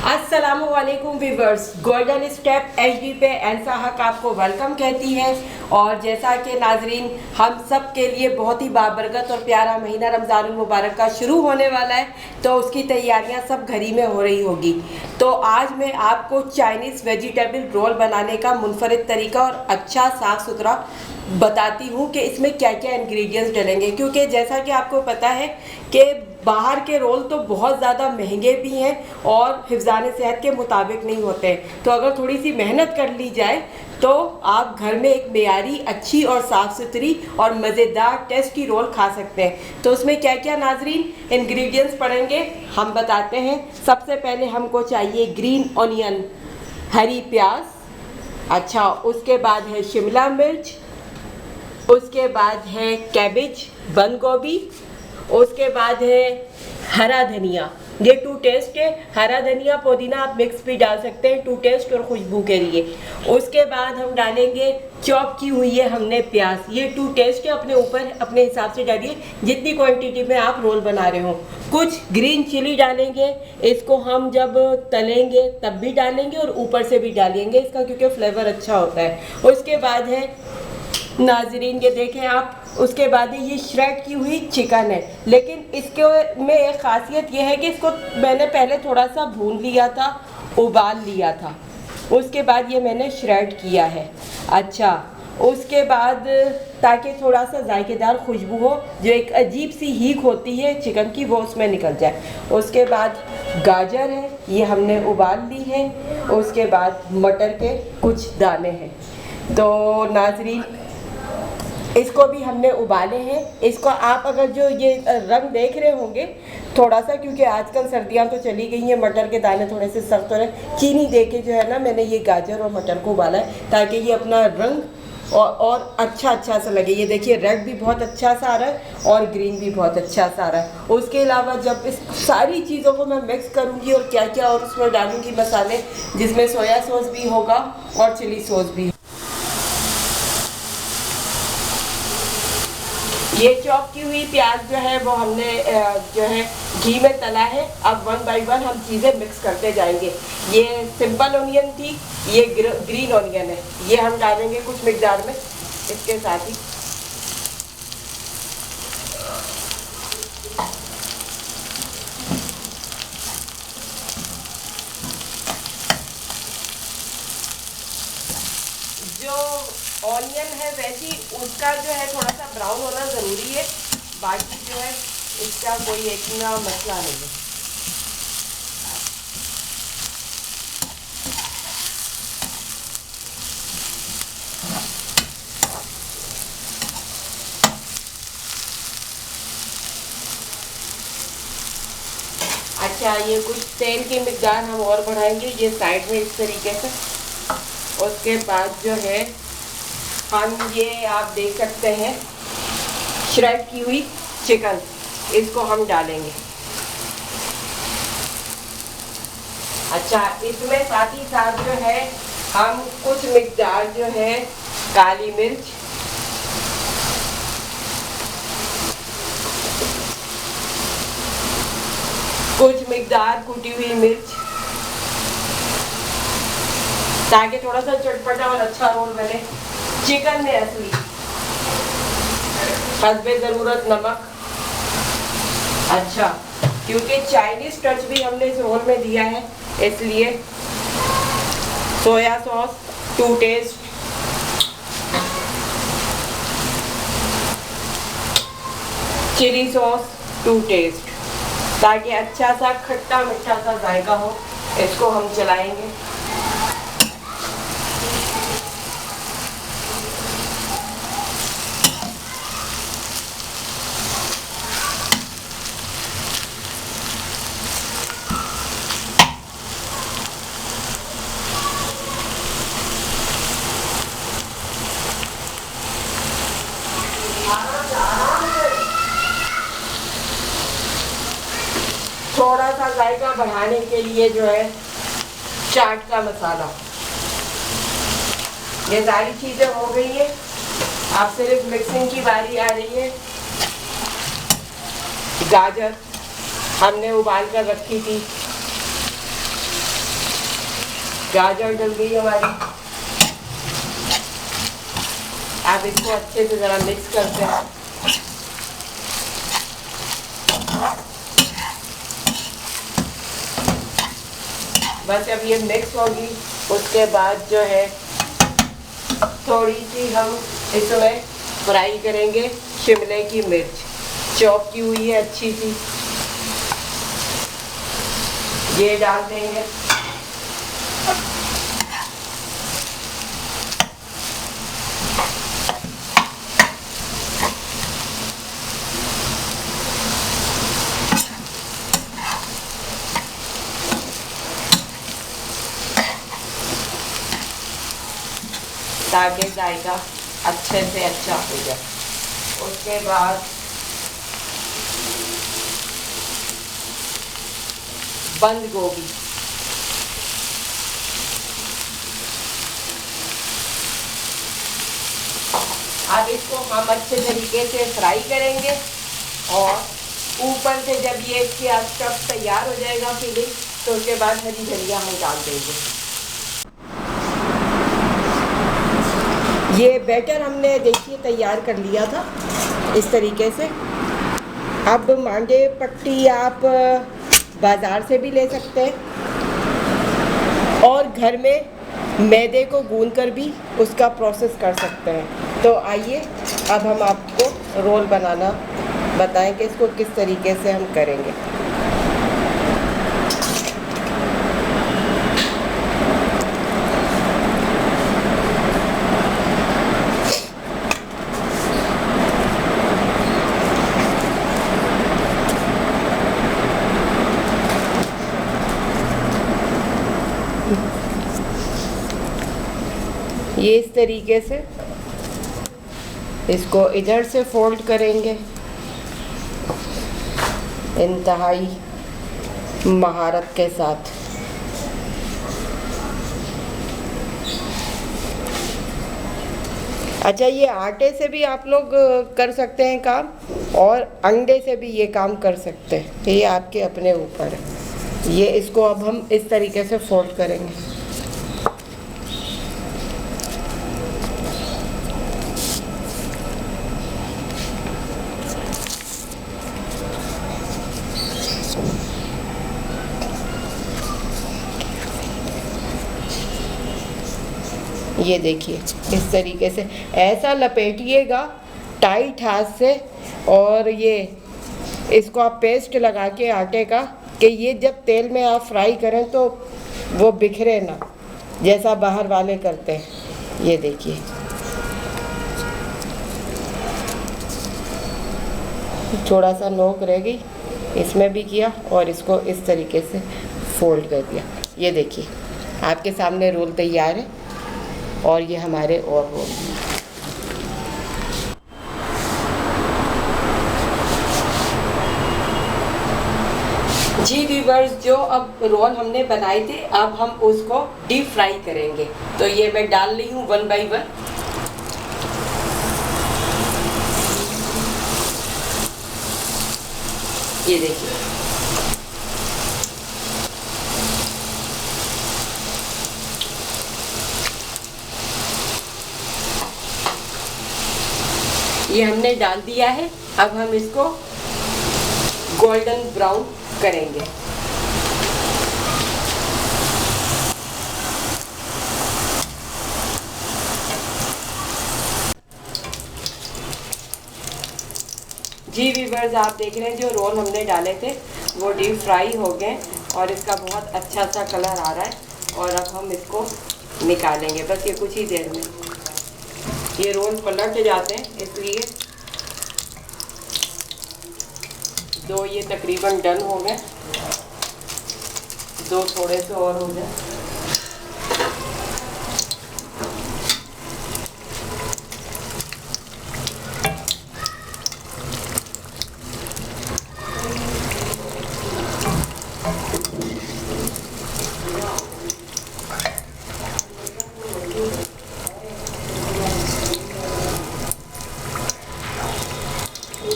अस्सलामुअलैकुम viewers, golden step HD पे एनसा हक आपको वेलकम कहती है। और जैसा कि नाजरीन, हम सब के लिए बहुत ही बाबरकत और प्यारा महीना रमज़ान मुबारक का शुरू होने वाला है, तो उसकी तैयारियां सब घर ही में हो रही होगी। तो आज मैं आपको चाइनीज़ वेजिटेबल रोल बनाने का मुनफरिद तरीका और अच्छा साफ़ सुथरा बताती हूँ कि इसमें क्या क्या इंग्रेडिएंट्स डलेंगे, क्योंकि जैसा कि आपको पता है कि बाहर के रोल तो बहुत ज़्यादा महंगे भी हैं और हिफ्ज़ान सेहत के मुताबिक नहीं होते हैं। तो अगर थोड़ी सी मेहनत कर ली जाए तो आप घर में एक मेयारी, अच्छी और साफ़ सुथरी और मज़ेदार टेस्ट की रोल खा सकते हैं। तो उसमें क्या क्या नाजरीन इंग्रेडिएंट्स पड़ेंगे हम बताते हैं। सबसे पहले हमको चाहिए ग्रीन ऑनियन, हरी प्याज, अच्छा उसके बाद है शिमला मिर्च, उसके बाद है कैबेज, बंद गोभी, उसके बाद है हरा धनिया। ये टू टेस्ट है, हरा धनिया पुदीना आप मिक्स भी डाल सकते हैं टू टेस्ट और खुशबू के लिए। उसके बाद हम डालेंगे चॉप की हुई है हमने प्याज, ये टू टेस्ट है, अपने ऊपर अपने हिसाब से डालिए जितनी क्वांटिटी में आप रोल बना रहे हो। कुछ ग्रीन चिली डालेंगे, इसको हम जब तलेंगे तब भी डालेंगे और ऊपर से भी डालेंगे इसका, क्योंकि फ्लेवर अच्छा होता है। उसके बाद है नाजरीन, ये देखें आप, उसके बाद ये श्रेड की हुई चिकन है, लेकिन इसके में एक ख़ासियत ये है कि इसको मैंने पहले थोड़ा सा भून लिया था, उबाल लिया था, उसके बाद ये मैंने श्रेड किया है। अच्छा, उसके बाद ताकि थोड़ा सा जायकेदार खुशबू हो, जो एक अजीब सी हीक होती है चिकन की, वो उसमें निकल जाए। उसके बाद गाजर है, ये हमने उबाल ली है। उसके बाद मटर के कुछ दाने हैं। तो नाजरीन, इसको भी हमने उबाले हैं। इसको आप अगर जो ये रंग देख रहे होंगे थोड़ा सा, क्योंकि आजकल सर्दियां तो चली गई हैं, मटर के दाने थोड़े से सख्त हो रहे हैं, चीनी दे के जो है ना मैंने ये गाजर और मटर को उबाला है ताकि ये अपना रंग और अच्छा सा लगे। ये देखिए रेड भी बहुत अच्छा सा आ रहा है और ग्रीन भी बहुत अच्छा सा आ रहा है। उसके अलावा जब इस सारी चीज़ों को मैं मिक्स करूँगी और क्या क्या और उसमें डालूँगी मसाले, जिसमें सोया सॉस भी होगा और चिली सॉस भी। ये चॉप की हुई प्याज जो है वो हमने जो है घी में तला है। अब वन बाय वन हम चीज़ें मिक्स करते जाएंगे। ये सिंपल ऑनियन थी, ये ग्रीन ऑनियन है, ये हम डालेंगे कुछ मिकदार में इसके साथ ही। जो ऑनियन है वैसी उसका जो है थोड़ा सा ब्राउन होना ज़रूरी है, बाकी जो है इसका कोई इतना मसला नहीं है। अच्छा, ये कुछ तेल की मिकदार हम और बढ़ाएंगे, ये साइड में इस तरीके से। उसके बाद जो है हम ये आप देख सकते हैं श्रेड की हुई चिकन, इसको हम डालेंगे। अच्छा, इसमें साथ ही साथ जो है हम कुछ मिकदार जो है काली मिर्च, कुछ मिकदार कुटी हुई मिर्च, ताकि थोड़ा सा चटपटा और अच्छा रोल बने। चिकन में असली हस्बे ज़रूरत नमक। अच्छा, क्योंकि चाइनीज़ टच भी हमने इस रोल में दिया है इसलिए soya sauce to taste, chilli sauce to taste, ताकि अच्छा सा खट्टा मीठा सा जायका हो। इसको हम चलाएंगे। थोड़ा सा जायका बढ़ाने के लिए जो है चाट का मसाला। ये सारी चीज़ें हो गई है, अब सिर्फ मिक्सिंग की बारी आ रही है। गाजर हमने उबाल कर रखी थी, गाजर डल गई हमारी। अब इसको अच्छे से ज़रा मिक्स करते हैं। बस अब ये मिक्स होगी, उसके बाद जो है थोड़ी सी हम इसमें फ्राई करेंगे शिमले की मिर्च, चॉप की हुई है अच्छी सी, ये डाल देंगे। ताकि जायका अच्छे से अच्छा हो जाए। उसके बाद बंद गोभी, अब इसको हम अच्छे तरीके से फ्राई करेंगे और ऊपर से जब ये इसकी स्टफ तैयार हो जाएगा फिलिंग, तो उसके बाद हरी धनिया हम डाल देंगे। ये बैटर हमने देखिए तैयार कर लिया था इस तरीके से। अब मांडे पट्टी आप बाज़ार से भी ले सकते हैं और घर में मैदे को गूंद कर भी उसका प्रोसेस कर सकते हैं। तो आइए अब हम आपको रोल बनाना बताएंगे, इसको किस तरीके से हम करेंगे। ये इस तरीके से इसको इधर से फोल्ड करेंगे इंतहाई महारत के साथ। अच्छा, ये आटे से भी आप लोग कर सकते हैं काम और अंडे से भी ये काम कर सकते हैं, ये आपके अपने ऊपर है। ये इसको अब हम इस तरीके से फोल्ड करेंगे। ये देखिए इस तरीके से ऐसा लपेटिएगा टाइट हाथ से, और ये इसको आप पेस्ट लगा के आटे का कि ये जब तेल में आप फ्राई करें तो वो बिखरे ना, जैसा बाहर वाले करते हैं। ये देखिए थोड़ा सा नोक रह गई, इसमें भी किया और इसको इस तरीके से फोल्ड कर दिया। ये देखिए आपके सामने रोल तैयार है और ये हमारे और रोल। जी व्यूअर्स, जो अब रोल हमने बनाए थे अब हम उसको डीप फ्राई करेंगे। तो ये मैं डाल रही हूँ 1 बाय 1। ये देखिए ये हमने डाल दिया है। अब हम इसको गोल्डन ब्राउन करेंगे। जी व्यूअर्स, आप देख रहे हैं जो रोल हमने डाले थे वो डीप फ्राई हो गए और इसका बहुत अच्छा सा कलर आ रहा है। और अब हम इसको निकालेंगे, बस ये कुछ ही देर में। ये रोल पलट जाते हैं इसलिए। दो ये तकरीबन डन हो गए, दो थोड़े से और हो जाए।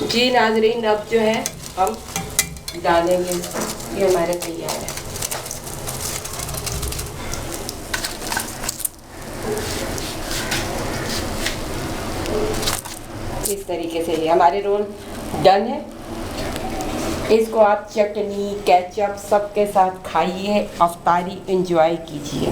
जी नाजरीन, अब जो है हम डालेंगे, ये हमारे तैयार है। इस तरीके से ये हमारे रोल डन है। इसको आप चटनी केचप सबके साथ खाइए, अफ्तारी एंजॉय कीजिए।